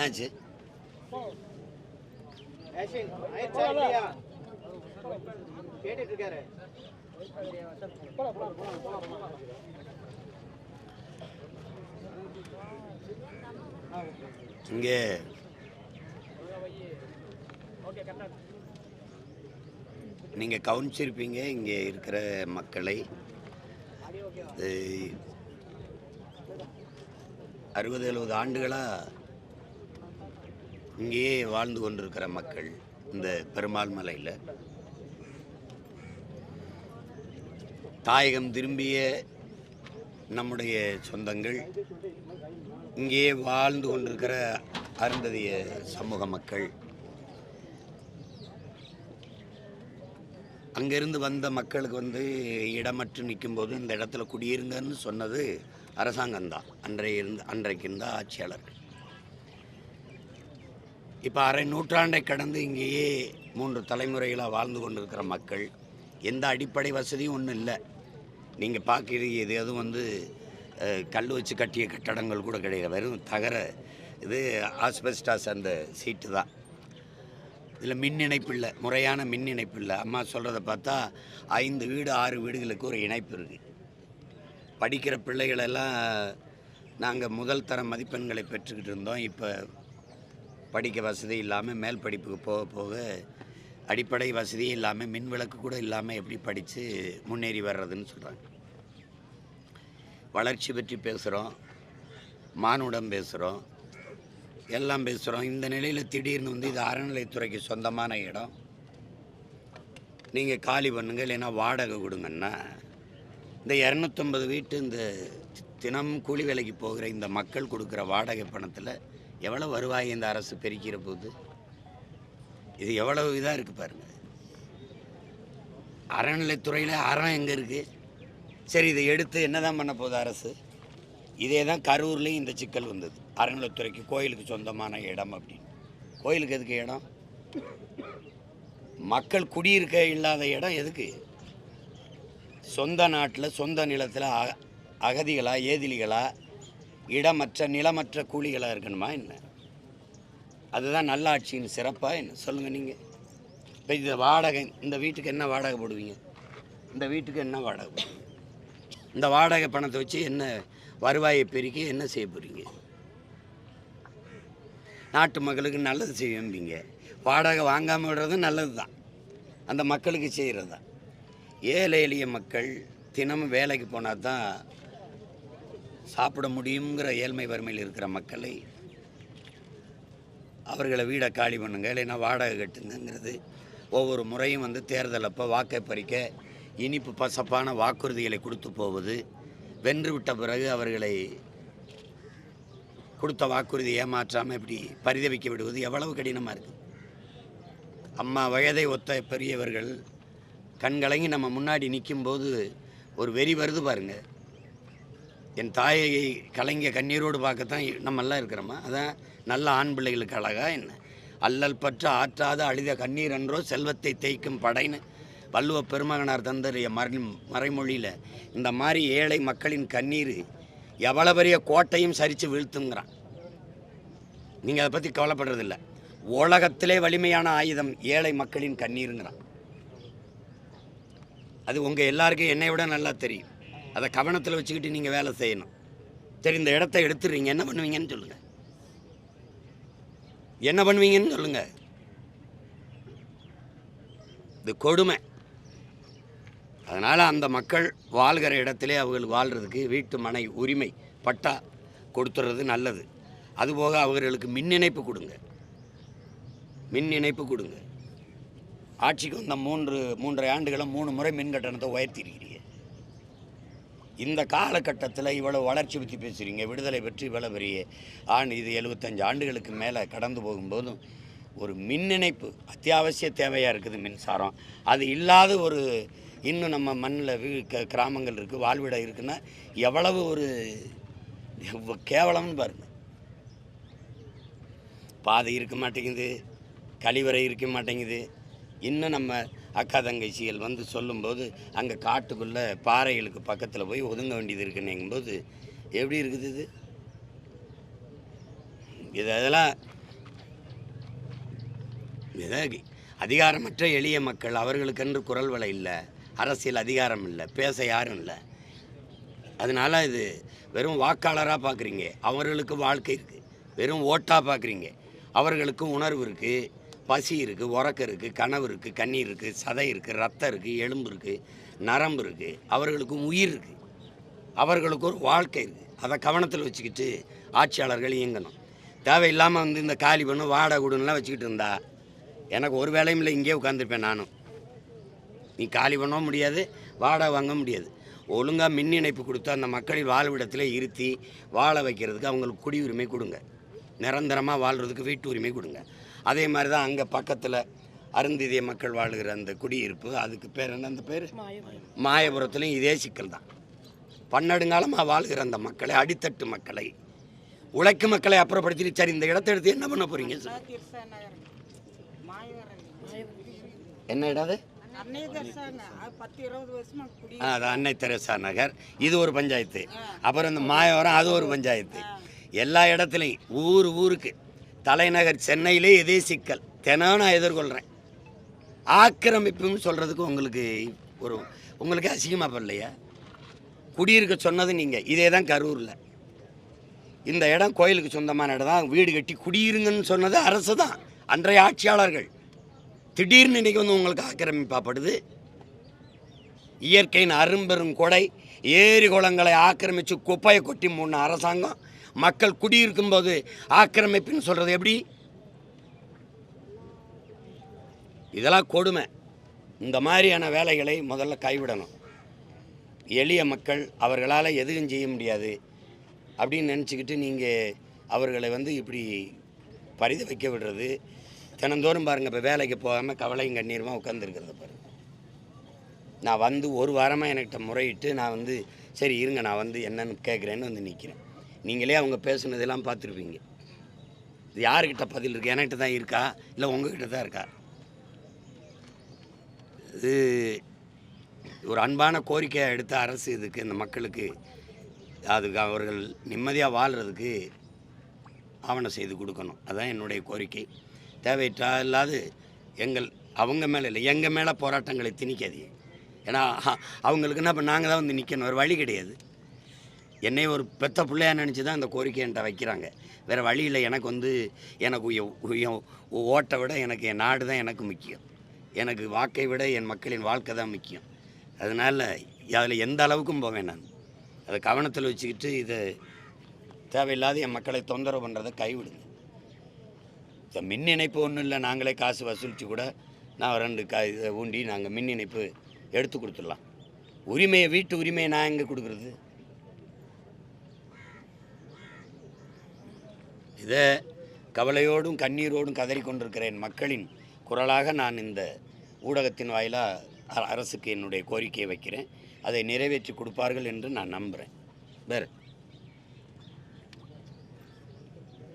என்னாச்சு? இங்கே நீங்கள் கவனிச்சிருப்பீங்க, இங்கே இருக்கிற மக்களை 60-70 ஆண்டுகளாக இங்கேயே வாழ்ந்து கொண்டிருக்கிற மக்கள் இந்த பெருமாள் மலையில் தாயகம் திரும்பிய நம்முடைய சொந்தங்கள், இங்கேயே வாழ்ந்து கொண்டிருக்கிற அருந்ததிய சமூக மக்கள், அங்கேருந்து வந்த மக்களுக்கு இடமற்று நிற்கும்போது இந்த இடத்துல குடியிருங்கன்னு சொன்னது அரசாங்கம்தான். அன்றைக்கு இருந்த ஆட்சியாளர்கள். இப்போ அரை நூற்றாண்டை கடந்து இங்கேயே 3 தலைமுறைகளாக வாழ்ந்து கொண்டிருக்கிற மக்கள், எந்த அடிப்படை வசதியும் ஒன்றும் இல்லை. நீங்கள் பார்க்குறீங்க, இது எதுவும் கல் வச்சு கட்டிய கட்டடங்கள் கூட கிடையாது. வெறும் தகர இது ஆஸ்பெஸ்டாஸ் அந்த சீட்டு தான். இதில் மின் இணைப்பு இல்லை, முறையான மின் இணைப்பு இல்லை. அம்மா சொல்கிறத பார்த்தா 5 வீடு 6 வீடுகளுக்கு ஒரு இணைப்பு இருக்குது. படிக்கிற பிள்ளைகளெல்லாம் நாங்கள் முதல் தர மதிப்பெண்களை பெற்றுக்கிட்டு இருந்தோம். இப்போ படிக்க வசதி இல்லாமல் மேல் படிப்புக்கு போக போக அடிப்படை வசதியே இல்லாமல், மின் விளக்கு கூட இல்லாமல் எப்படி படித்து முன்னேறி வர்றதுன்னு சொல்கிறாங்க. வளர்ச்சி பற்றி பேசுகிறோம், மானுடம் பேசுகிறோம், எல்லாம் பேசுகிறோம். இந்த நிலையில் திடீர்னு இது அறநிலைத்துறைக்கு சொந்தமான இடம், நீங்கள் காலி பண்ணுங்க இல்லைன்னா வாடகை கொடுங்கன்னா, இந்த 250 வீட்டு இந்த தினம் கூலி வேலைக்கு போகிற இந்த மக்கள் கொடுக்குற வாடகை பணத்தில் எவ்வளோ வருவாய் இந்த அரசு பெருக்கிற போது? இது எவ்வளவு இதாக இருக்குது பாருங்கள். அறநிலைத்துறையில் அறம் எங்கே இருக்குது? சரி, இதை எடுத்து என்ன தான் பண்ண போகுது அரசு? இதே தான் கரூர்லேயும் இந்த சிக்கல் வந்தது. அறநிலைத்துறைக்கு கோயிலுக்கு சொந்தமான இடம் அப்படின்னு. கோயிலுக்கு எதுக்கு இடம்? மக்கள் குடியிருக்க இல்லாத இடம் எதுக்கு? சொந்த நாட்டில் சொந்த நிலத்தில் அகதிகளாக ஏதிலிகளாக இடமற்ற நிலமற்ற கூலிகளாக இருக்கணுமா என்ன? அதுதான் நல்லாட்சியின் சிறப்பாக என்ன சொல்லுங்கள் நீங்கள்? இப்போ இந்த வாடகை, இந்த வீட்டுக்கு என்ன வாடகை போடுவீங்க? இந்த வீட்டுக்கு என்ன வாடகை போடுவீங்க? இந்த வாடகை பணத்தை வச்சு என்ன வருவாயை பெருக்கி என்ன செய்ய போகிறீங்க? நாட்டு மக்களுக்கு நல்லது செய்வீங்க. வாடகை வாங்காமல் விடுறது நல்லது தான், அந்த மக்களுக்கு செய்கிறது தான். ஏழை எளிய மக்கள் தினமும் வேலைக்கு போனால் தான் சாப்பிட முடியுங்கிற ஏழ்மை வறுமையில் இருக்கிற மக்களை அவர்களை வீடை காலி பண்ணுங்க இல்லைன்னா வாடகை கட்டுங்கிறது ஒவ்வொரு முறையும் தேர்தல் அப்போ வாக்கை பறிக்க இனிப்பு பசப்பான வாக்குறுதிகளை கொடுத்து போவது, வென்று விட்ட பிறகு அவர்களை கொடுத்த வாக்குறுதி ஏமாற்றாமல் இப்படி பரிதவிக்க விடுவது எவ்வளவு கடினமாக இருக்குது. அம்மா வயதை ஒத்த பெரியவர்கள் கண்கலங்கி நம்ம முன்னாடி நிற்கும்போது ஒரு வெறி வருது பாருங்கள். என் தாயை கலங்கிய கண்ணீரோடு பார்க்கத்தான் நம்மெல்லாம் இருக்கிறோமா? அதான் நல்ல ஆண் பிள்ளைகளுக்கு அழகா என்ன? அல்லல் பற்ற ஆற்றாத அழித கண்ணீர் என்றோ செல்வத்தை தேய்க்கும் படைன்னு வள்ளுவ பெருமகனார் தந்தறிய மறைமொழியில் இந்த மாதிரி ஏழை மக்களின் கண்ணீர் எவ்வளோ பெரிய கோட்டையும் சரித்து வீழ்த்துங்கிறான். நீங்கள் அதை பற்றி கவலைப்படுறதில்லை. உலகத்திலே வலிமையான ஆயுதம் ஏழை மக்களின் கண்ணீருங்கிறான். அது உங்கள் எல்லாருக்கும் என்னை விட நல்லா தெரியும். அதை கவனத்தில் வச்சுக்கிட்டு நீங்கள் வேலை செய்யணும். சரி, இந்த இடத்த எடுத்துடுறீங்க, என்ன பண்ணுவீங்கன்னு சொல்லுங்கள். என்ன பண்ணுவீங்கன்னு சொல்லுங்கள். இது கொடுமை. அதனால் அந்த மக்கள் வாழ்கிற இடத்திலே அவர்கள் வாழ்கிறதுக்கு வீட்டு மனை உரிமை பட்டா கொடுத்துறது நல்லது. அதுபோக அவர்களுக்கு மின் இணைப்பு கொடுங்க, மின் இணைப்பு கொடுங்க. ஆட்சிக்கு வந்த 3.5 ஆண்டுகளும் 3 முறை மின் கட்டணத்தை உயர்த்திருக்கிறீங்க. இந்த காலகட்டத்தில் இவ்வளோ வளர்ச்சி பற்றி பேசுகிறீங்க, விடுதலை பெற்று இவ்வளோ பெரிய இது 75 ஆண்டுகளுக்கு மேலே கடந்து போகும்போதும் ஒரு மின் இணைப்பு அத்தியாவசிய தேவையாக இருக்குது. மின்சாரம் அது இல்லாத ஒரு இன்னும் நம்ம மண்ணில் கிராமங்கள் இருக்குது, வாழ்விடம் இருக்குன்னா எவ்வளவு ஒரு கேவலம்னு பாருங்கள். பாதை இருக்க மாட்டேங்குது, கழிவறை இருக்க மாட்டேங்குது. இன்னும் நம்ம அக்கா தங்கச்சிகள் சொல்லும்போது அங்கே காட்டுக்குள்ளே பாறைகளுக்கு பக்கத்தில் போய் ஒதுங்க வேண்டியது இருக்குன்னுங்கும்போது எப்படி இருக்குது இது? இதெல்லாம் இதாக அதிகாரமற்ற எளிய மக்கள், அவர்களுக்கென்று குரல் வலை இல்லை, அரசியல் அதிகாரம் இல்லை, பேச யாரும் இல்லை. அதனால் இது வெறும் வாக்காளராக பார்க்குறீங்க, அவர்களுக்கு வாழ்க்கை இருக்குது. வெறும் ஓட்டாக பார்க்குறீங்க, அவர்களுக்கு உணர்வு இருக்குது, பசி இருக்குது, உறக்கம் இருக்குது, கனவு இருக்குது, கண்ணீர் இருக்குது, சதை இருக்குது, ரத்தம் இருக்குது, எலும்பு இருக்குது, நரம்பு இருக்குது, அவர்களுக்கும் உயிர் இருக்குது, அவர்களுக்கு ஒரு வாழ்க்கை இருக்குது. அதை கவனத்தில் வச்சுக்கிட்டு ஆட்சியாளர்கள் இயங்கணும். தேவையில்லாமல் வந்து இந்த காலி பண்ணு வாடகை கொடுன்னுலாம் வச்சுக்கிட்டு இருந்தா எனக்கு ஒரு வேலையும் இல்லை, இங்கேயே உட்காந்துருப்பேன் நானும். நீ காலி பண்ணவும் முடியாது, வாடகை வாங்க முடியாது. ஒழுங்காக மின் இணைப்பு கொடுத்து அந்த மக்களின் வாழ்விடத்தில் இருத்தி வாழ வைக்கிறதுக்கு அவங்களுக்கு குடியுரிமை கொடுங்க, நிரந்தரமாக வாழ்கிறதுக்கு வீட்டு உரிமை கொடுங்க. அதே மாதிரி தான் அங்கே பக்கத்தில் அருந்திதிய மக்கள் வாழ்கிற அந்த குடியிருப்பு, அதுக்கு பேர் என்ன, அந்த பேர் மாயபுரத்துலையும் இதே சிக்கல் தான். பன்னெடுங்காலமாக வாழ்கிற அந்த மக்களை, அடித்தட்டு மக்களை, உழைக்கும் மக்களை அப்புறப்படுத்திட்டு சரி இந்த இடத்த எடுத்து என்ன பண்ண போகிறீங்க சார்? என்ன இடம் அது? அது அன்னை தெரசா நகர், இது ஒரு பஞ்சாயத்து. அப்புறம் இந்த மாயவரம், அது ஒரு பஞ்சாயத்து. எல்லா இடத்துலையும் ஊருக்கு தலைநகர் சென்னையிலே இதே சிக்கல் தினம் நான் எதிர்கொள்கிறேன். ஆக்கிரமிப்புன்னு சொல்கிறதுக்கு உங்களுக்கு அசிங்கமாக படலையா? குடியிருக்க சொன்னது நீங்கள். இதே தான் கரூரில் இந்த இடம் கோயிலுக்கு சொந்தமான இடம் தான், வீடு கட்டி குடியிருங்கன்னு சொன்னது அரசு தான், அன்றைய ஆட்சியாளர்கள். திடீர்னு இன்றைக்கி வந்து உங்களுக்கு ஆக்கிரமிப்பாப்படுது. இயற்கையின் அரும்பெரும் கொடை ஏரி குளங்களை ஆக்கிரமித்து குப்பையை கொட்டி மூணு அரசாங்கம் மக்கள் குடியிருக்கும் போது ஆக்கிரமிப்புன்னு சொல்கிறது எப்படி? இதெல்லாம் கொடுமை. இந்த மாதிரியான வேலைகளை முதல்ல கைவிடணும். எளிய மக்கள் அவர்களால் எதுவும் செய்ய முடியாது அப்படின்னு நினச்சிக்கிட்டு நீங்கள் அவர்களை வந்து இப்படி பரித வைக்க விடுறது. தினந்தோறும் பாருங்கள், இப்போ வேலைக்கு போகாமல் கவலையும் கண்ணீருமா உட்காந்துருக்கிறத பாருங்கள். நான் வந்து ஒரு வாரமாக என்கிட்ட முறையிட்டு நான் வந்து சரி இருங்க நான் வந்து என்னன்னு கேட்குறேன்னு வந்து நிற்கிறேன். நீங்களே அவங்க பேசுனதெல்லாம் பார்த்துருப்பீங்க. இது யாருக்கிட்ட பதில் இருக்குது? என்கிட்ட தான் இருக்கா இல்லை உங்ககிட்ட தான் இருக்கா? இது ஒரு அன்பான கோரிக்கையாக எடுத்த அரசு இதுக்கு இந்த மக்களுக்கு அதுக்கு அவர்கள் நிம்மதியாக வாழ்கிறதுக்கு ஆவணம் செய்து கொடுக்கணும். அதுதான் என்னுடைய கோரிக்கை. தேவையிட்டா இல்லாது அவங்க மேலே இல்லை, எங்கள் மேலே போராட்டங்களை திணிக்காதீங்க. ஏன்னா அவங்களுக்கு என்ன, இப்போ நாங்கள் தான் வந்து நிற்கணும், ஒரு வழி கிடையாது. என்னை ஒரு பெத்த பிள்ளையாக நினச்சி தான் இந்த கோரிக்கை என்கிட்ட வைக்கிறாங்க. வேறு வழி இல்லை. எனக்கு ஓட்டை விட எனக்கு என் நாடு தான் எனக்கு முக்கியம். எனக்கு வாக்கை விட என் மக்களின் வாழ்க்கை தான் முக்கியம். அதனால் அதில் எந்த அளவுக்கும் போவேன் நான். அதை கவனத்தில் வச்சுக்கிட்டு இதை தேவையில்லாத என் மக்களை தொந்தரவு பண்ணுறதை கைவிடுங்க. இந்த மின் இணைப்பு ஒன்றும் இல்லை, நாங்களே காசு வசூலித்து கூட நான் 2 இதை ஊண்டி நாங்கள் மின் இணைப்பு எடுத்து கொடுத்துடலாம். உரிமையை, வீட்டு உரிமையை நான் எங்கே கொடுக்குறது? இதை கவலையோடும் கண்ணீரோடும் கதறிக்கொண்டிருக்கிற என் மக்களின் குரலாக நான் இந்த ஊடகத்தின் வாயிலாக அரசுக்கு என்னுடைய கோரிக்கையை வைக்கிறேன். அதை நிறைவேற்றி கொடுப்பார்கள் என்று நான் நம்புகிறேன். வேறு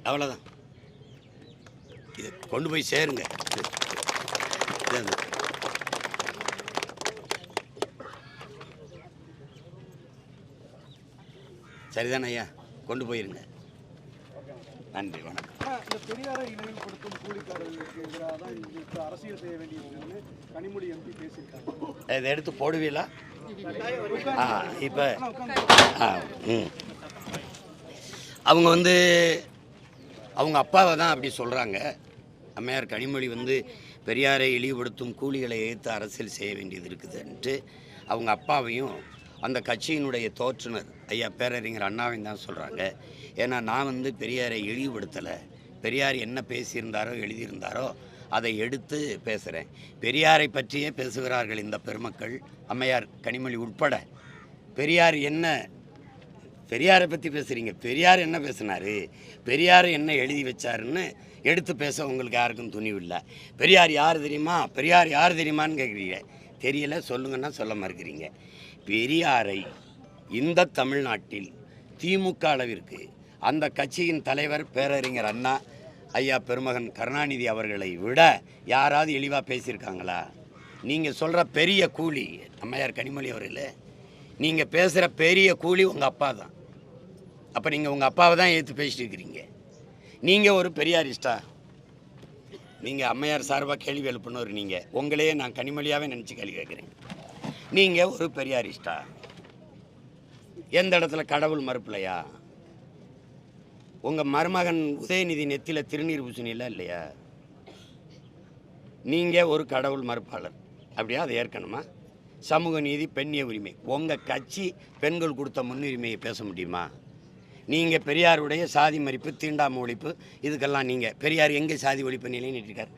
அவ்வளோதான். இதை கொண்டு போய் சேருங்க. சரிதானே ஐயா? கொண்டு போயிருங்க. நன்றி, வணக்கம். இந்த பெரியாரை இழிவுபடுத்தும் கூலிக்காரர்களுக்கு எதிராக தான் அரசியல் செய்ய வேண்டியது கனிமொழி எம்பி பேசியிருக்காங்க. இதை எடுத்து போடுவீங்களா? இப்போ அவங்க வந்து அவங்க அப்பாவை தான் அப்படி சொல்கிறாங்க. அம்மையார் கனிமொழி வந்து பெரியாரை இழிவுபடுத்தும் கூலிகளை எதிர்த்து அரசியல் செய்ய வேண்டியது இருக்குதுன்ட்டு அவங்க அப்பாவையும் அந்த கட்சியினுடைய தோற்றுனர் ஐயா பேரறிஞர் அண்ணாவையும் தான் சொல்கிறாங்க. ஏன்னா நான் வந்து பெரியாரை இழிவுபடுத்தலை, பெரியார் என்ன பேசியிருந்தாரோ எழுதியிருந்தாரோ அதை எடுத்து பேசுகிறேன். பெரியாரை பற்றியே பேசுகிறார்கள் இந்த பெருமக்கள், அம்மையார் கனிமொழி உட்பட. பெரியாரை பற்றி பேசுகிறீங்க, பெரியார் என்ன பேசினார், பெரியார் என்ன எழுதி வச்சாருன்னு எடுத்து பேச உங்களுக்கு யாருக்கும் துணிவில்லை. பெரியார் யார் தெரியுமா, பெரியார் யார் தெரியுமான்னு கேட்குறீங்க. தெரியலை, சொல்லுங்கன்னா சொல்ல மறுக்கிறீங்க. பெரியாரை இந்த தமிழ்நாட்டில் திமுக அளவிற்கு அந்த கட்சியின் தலைவர் பேரறிஞர் அண்ணா ஐயா பெருமகன் கருணாநிதி அவர்களை விட யாராவது இழிவாக பேசியிருக்காங்களா? நீங்கள் சொல்கிற பெரிய கூலி அம்மையார் கனிமொழி அவர்களே, நீங்கள் பேசுகிற பெரிய கூலி உங்கள் அப்பா தான். அப்போ நீங்கள் உங்கள் அப்பாவை தான் ஏற்று பேசிட்டு இருக்கிறீங்க. நீங்கள் ஒரு பெரியாரிஸ்டா? நீங்கள் அம்மையார் சார்பாக கேள்வி எழுப்பினவர் நீங்கள். உங்களையே நான் கனிமொழியாகவே நினச்சி கேள்வி கேட்குறேன். நீங்கள் ஒரு பெரியாரிஸ்டா? எந்த இடத்துல கடவுள் மறுப்பில்லையா? உங்கள் மருமகன் உதயநிதி நெத்தியில் திருநீர் பூசணிலாம் இல்லையா? நீங்கள் ஒரு கடவுள் மறுப்பாளர் அப்படியா? அதை ஏற்கனமா? சமூக நீதி, பெண்ணிய உரிமை, உங்கள் கட்சி பெண்கள் கொடுத்த முன்னுரிமையை பேச முடியுமா? நீங்கள் பெரியாருடைய சாதி மறிப்பு, தீண்டாமை ஒழிப்பு, இதுக்கெல்லாம் நீங்கள் பெரியார் எங்கே சாதி ஒழிப்பு நிலைநிறுத்திருக்கார்?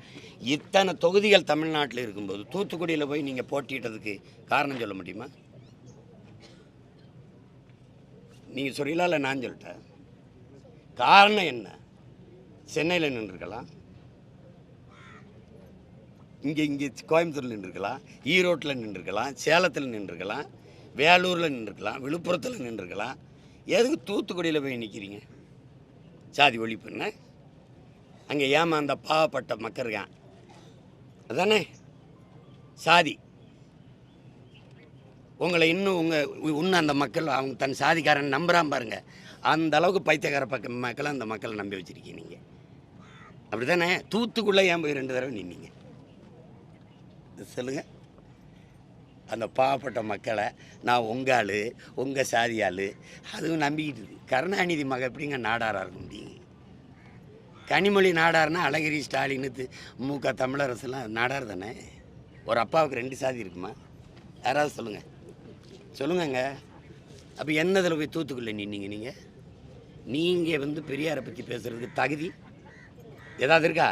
இத்தனை தொகுதிகள் தமிழ்நாட்டில் இருக்கும்போது தூத்துக்குடியில் போய் நீங்கள் போட்டிட்டதுக்கு காரணம் சொல்ல முடியுமா? நீங்கள் சொல்றீங்களா இல்லை நான் சொல்லிட்டேன்? காரணம் என்ன? சென்னையில் நின்றுருக்கலாம், இங்கே கோயம்புத்தூரில் நின்றுருக்கலாம், ஈரோட்டில் நின்றுருக்கலாம், சேலத்தில் நின்றுருக்கலாம், வேலூரில் நின்றுருக்கலாம், விழுப்புரத்தில் நின்றுருக்கலாம். எதுக்கு தூத்துக்குடியில் போய் நிற்கிறீங்க? சாதி ஒழிப்புன்னு அங்கே ஏமாந்த பாவப்பட்ட மக்கள் இருக்கான், அதானே சாதி. உங்களை இன்னும் இன்னும் அந்த மக்கள் அவங்க தன் சாதிக்காரன் நம்புகிறான் பாருங்க. அந்த அளவுக்கு பைத்தியக்கார மக்களை அந்த மக்களை நம்பி வச்சுருக்கீங்க நீங்கள், அப்படி தானே? தூத்துக்குள்ளே ஏன் போய் 2 தடவை நின்னீங்க சொல்லுங்கள்? அந்த பாவப்பட்ட மக்களை நான் உங்கள் ஆள், உங்கள் சாதி ஆள், அதுவும் நம்பிக்கிட்டு இருக்கு. கருணாநிதி மக எப்படிங்க நாடாராக இருக்க முடியும்? கனிமொழி நாடார்னா அழகிரி, ஸ்டாலின், முக தமிழரசுலாம் நாடார் தானே? ஒரு அப்பாவுக்கு 2 சாதி இருக்குமா? யாராவது சொல்லுங்கள், சொல்லுங்கங்க. அப்போ என்னதில் போய் தூத்துக்குள்ளே நின்னீங்க? நீங்கள் பெரியாரை பற்றி பேசுகிறதுக்கு தகுதி ஏதாவது இருக்கா?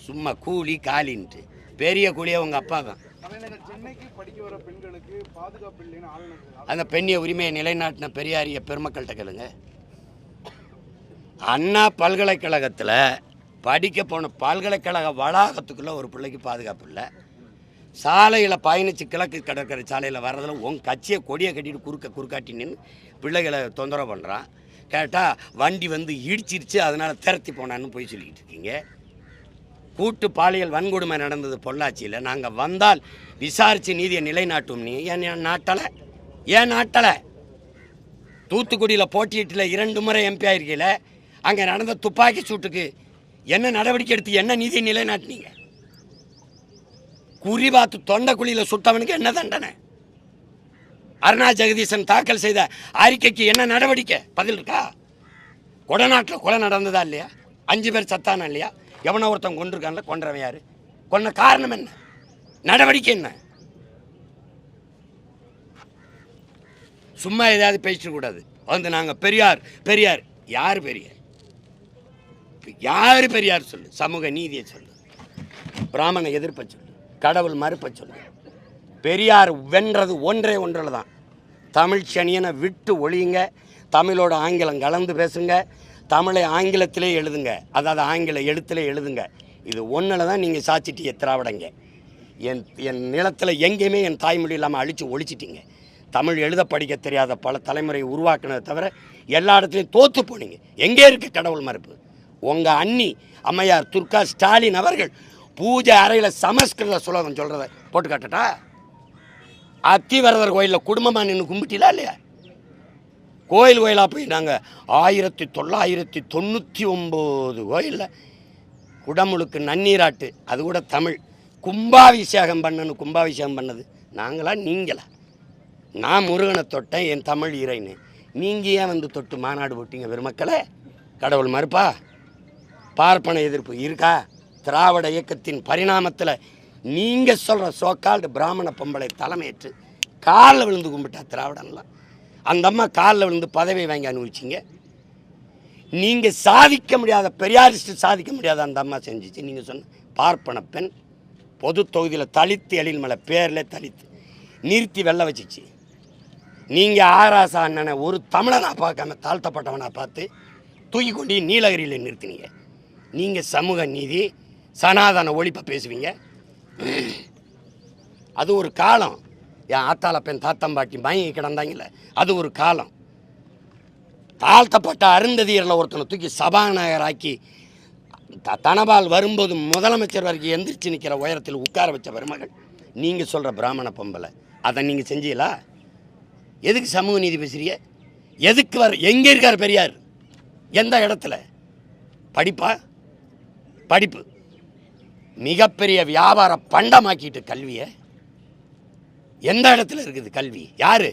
சும்மா கூலி காலின்ட்டு பெரிய கூலியாக உங்கள் அப்பா தான். சென்னைக்கு படிக்க வர பெண்களுக்கு பாதுகாப்பு இல்லைன்னு ஆளுநர் அந்த பெண்ணிய உரிமையை நிலைநாட்டின பெரியாரிய பெருமக்கள்கிட்ட கேளுங்க. அண்ணா பல்கலைக்கழகத்தில் படிக்க போன பல்கலைக்கழக வளாகத்துக்குள்ளே ஒரு பிள்ளைக்கு பாதுகாப்பு இல்லை. சாலையில் பயணித்து கிழக்கு கடற்கரை சாலையில் வர்றதில் உங்கள் கட்சியை கொடியை கட்டிட்டு குறுக்காட்டி நின்று பிள்ளைகளை தொந்தரவு பண்ணுறான். கேட்டால் வண்டி இடிச்சிருச்சு, அதனால் திரத்தி போனான்னு போய் சொல்லிக்கிட்டு இருக்கீங்க. கூட்டு பாலியல் வன்கொடுமை நடந்தது பொள்ளாச்சியில். நாங்கள் வந்தால் விசாரித்து நீதியை நிலைநாட்டும். நீ ஏன் நாட்டலை? தூத்துக்குடியில் போட்டியிட்டில் 2 முறை எம்பி ஆயிருக்கீல, அங்கே நடந்த துப்பாக்கி சூட்டுக்கு என்ன நடவடிக்கை எடுத்து என்ன நீதியை நிலைநாட்டினீங்க? குறிபாத்து தொண்டக்குழியில் சுட்டவனுக்கு என்ன தண்டனை? அருணா ஜெகதீசன் தாக்கல் செய்த அறிக்கைக்கு என்ன நடவடிக்கை? பதில் இருக்கா? கொடநாட்டில் கொலை நடந்ததா இல்லையா? 5 பேர் சத்தானா இல்லையா? எவனோ ஒருத்தன் கொண்டிருக்கான்ல, கொன்றவன் யாரு? கொன்ன காரணம் என்ன? நடவடிக்கை என்ன? சும்மா ஏதாவது பேசிட்டு கூடாது. நாங்கள் பெரியார் யார் பெரியார் சொல்லு. சமூக நீதியை சொல்லு, பிராமண எதிர்ப்பை சொல்லு, கடவுள் மறுப்பை சொல்லு. பெரியார் வென்றது ஒன்றில் தான். தமிழ் சனியனை விட்டு ஒழியுங்க, தமிழோட ஆங்கிலம் கலந்து பேசுங்க, தமிழை ஆங்கிலத்திலே எழுதுங்க, அதாவது ஆங்கில எழுத்திலே எழுதுங்க. இது ஒன்றில் தான் நீங்கள் சாச்சிட்டிய திராவிடங்க. என் நிலத்தில் எங்கேயுமே என் தாய்மொழி இல்லாமல் அழித்து ஒழிச்சிட்டிங்க. தமிழ் எழுத படிக்க தெரியாத பல தலைமுறையை உருவாக்குனதை தவிர எல்லா இடத்துலையும் தோற்று போனீங்க. எங்கே இருக்குது கடவுள் மறுப்பு? உங்கள் அண்ணி அம்மையார் துர்கா ஸ்டாலின் அவர்கள் பூஜை அறையில் சமஸ்கிருத சுலோகம் சொல்கிறத போட்டு காட்டட்டா? அத்திவரதர் கோயிலில் குடும்பமாக நின்று கும்பிட்டீங்களா இல்லையா? கோயிலாக போய் நாங்கள் 1999 கோயிலில் குடமுழுக்கு நன்னீராட்டு, அது கூட தமிழ் கும்பாபிஷேகம் பண்ணது நாங்களா நீங்களா? நான் முருகனை தொட்டேன், என் தமிழ் இறைன்னு. நீங்கள் ஏன் தொட்டு மாநாடு போட்டீங்க பெருமக்களே? கடவுள் மறுப்பா? பார்ப்பன எதிர்ப்பு இருக்கா? திராவிட இயக்கத்தின் பரிணாமத்தில் நீங்கள் சொல்கிற சோக்கால்டு பிராமண பொம்பளை தலைமையேற்று காலில் விழுந்து கும்பிட்டா திராவிடம்லாம். அந்த அம்மா காலில் விழுந்து பதவி வாங்கி அனுபவிச்சிங்க. நீங்கள் சாதிக்க முடியாத, பெரியாரிஸ்ட் சாதிக்க முடியாத அந்த அம்மா செஞ்சிச்சு. நீங்கள் சொன்ன பார்ப்பன பெண் பொது தொகுதியில் தலித்து எழில்மலை பேரில் தலித்து நிறுத்தி வெள்ள வச்சிச்சு. நீங்கள் ஆராசா அண்ணனை ஒரு தமிழனாக பார்க்காம தாழ்த்தப்பட்டவனாக பார்த்து தூக்கி கொண்டு நீலகிரியில் நிறுத்தினீங்க. நீங்கள் சமூக நீதி சனாதன ஒழிப்பை பேசுவீங்க. அது ஒரு காலம். என் ஆத்தாள பெண் தாத்தம்பாட்டி மயங்கி கிடந்தாங்கல்ல, அது ஒரு காலம். தாழ்த்தப்பட்ட அருந்ததியரில் ஒருத்தனை தூக்கி சபாநாயகராக்கி தனபால் வரும்போது முதலமைச்சர் வரைக்கும் எந்திரிச்சு நிற்கிற உயரத்தில் உட்கார வச்ச பெருமகள் நீங்கள் சொல்கிற பிராமண பொம்பளை. அதை நீங்கள் செஞ்சீங்களா? எதுக்கு சமூக நீதி பேசுறீங்க? எதுக்கு எங்கே இருக்கார் பெரியார்? எந்த இடத்துல? படிப்பா? படிப்பு மிகப்பெரிய வியாபார பண்டமாக்கிட்டு கல்வியை. எந்த இடத்துல இருக்குது கல்வி? யாரு?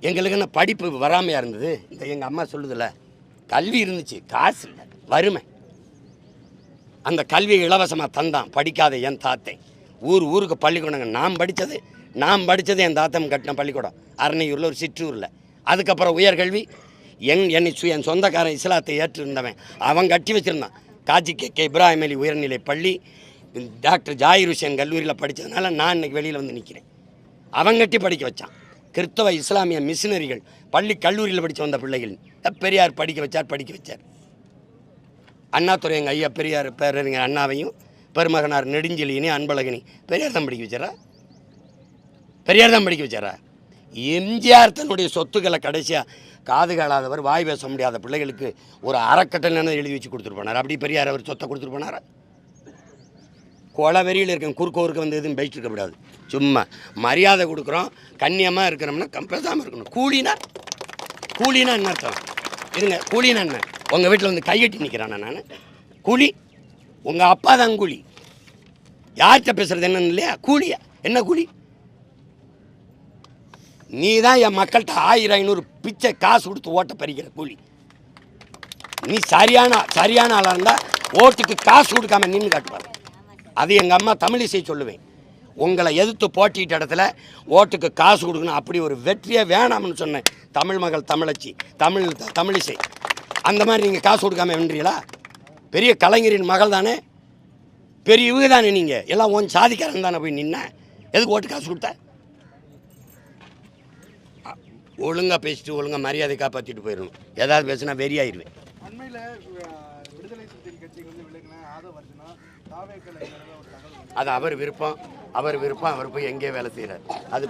எங்களுக்கு என்ன படிப்பு வராமையா இருந்தது? இந்த எங்கள் அம்மா சொல்லுதில்ல, கல்வி இருந்துச்சு, காசு இல்லை, வறுமை. அந்த கல்வியை இலவசமாக தந்தான் படிக்காத என் தாத்தை. ஊருக்கு பள்ளிக்கூடங்க. நான் படித்தது என் தாத்தம் கட்டின பள்ளிக்கூடம் அரணையூரில், ஒரு சிற்றூரில். அதுக்கப்புறம் உயர்கல்வி என் சொந்தக்காரன் இஸ்லாத்தை ஏற்றிருந்தவன் அவன் கட்டி வச்சுருந்தான். காஜி கே இப்ராஹிம் அலி உயர்நிலை பள்ளி, டாக்டர் ஜாகிர் ஹுசேன் கல்லூரியில் படித்ததுனால நான் இன்னைக்கு வெளியில் வந்து நிற்கிறேன். அவன் கட்டி படிக்க வச்சான். கிறிஸ்தவ இஸ்லாமிய மிஷினரிகள் பள்ளி கல்லூரியில் படித்து வந்த பிள்ளைகள் பெரியார் படிக்க வச்சார். அண்ணாதுரை எங்கள் ஐயா பெரியார் பேரறிஞர் அண்ணாவையும் பெருமகனார் நெடுஞ்செழியனே அன்பழகனி பெரியார் தான் படிக்க வச்சாரா? எம்ஜிஆர் தன்னுடைய சொத்துக்களை கடைசியாக காது காலாதவர், வாய் பேச முடியாத பிள்ளைகளுக்கு ஒரு அறக்கட்டளை எழுதி வச்சு கொடுத்துட்டு போனார். அப்படி பெரியார் அவர் சொத்தை கொடுத்துட்டு போனாரா? கொலவெறியில் இருக்க குறுக்கோருக்கு வந்து எதுவும் பேசிட்டு இருக்கக்கூடாது. சும்மா மரியாதை கொடுக்குறோம், கண்ணியமாக இருக்கிறோம்னா பேசாமல் இருக்கணும். கூலினா என்ன அர்த்தம்? இருங்க, கூலினா என்ன? உங்கள் வீட்டில் வந்து கையெட்டி நிற்கிறானா? நான் கூலி? உங்கள் அப்பா தான் கூலி. யார்கிட்ட பேசுகிறது என்னன்னு இல்லையா? கூலியா? என்ன கூலி? நீ தான் என் மக்கள்கிட்ட 1000-500 பிச்சை காசு கொடுத்து ஓட்ட பறிக்கிற கூலி. நீ சரியான ஆளாக இருந்தால் ஓட்டுக்கு காசு கொடுக்காம நின்று காட்டுவார். அது எங்கள் அம்மா தமிழிசை சொல்லுவேன். உங்களை எதிர்த்து போட்டிட்ட இடத்துல ஓட்டுக்கு காசு கொடுக்கணும், அப்படி ஒரு வெற்றியே வேணாம்னு சொன்னேன். தமிழ் மகள் தமிழச்சி, தமிழிசை. அந்த மாதிரி நீங்கள் காசு கொடுக்காம வென்றீங்களா? பெரிய கலைஞரின் மகள் தானே, பெரிய இவங்க தானே. நீங்கள் எல்லாம் ஒன் சாதிக்காரன் தானே போய் நின்ன. எதுக்கு ஓட்டு காசு கொடுத்த? ஒழுங்காக பேசிட்டு ஒழுங்காக மரியாதை காப்பாற்றிட்டு போயிடணும். ஏதாவது பேசுனா வெறியாயிருவேன். அண்மையில் விடுதலை சிறுத்தைகள் கட்சிக்கு வந்து விலகின ஆதவர்ஜுனா தாவேக்கலை ஒரு தகவல். அது அவர் விருப்பம். அவர் போய் எங்கேயோ வேலை செய்கிறார். அது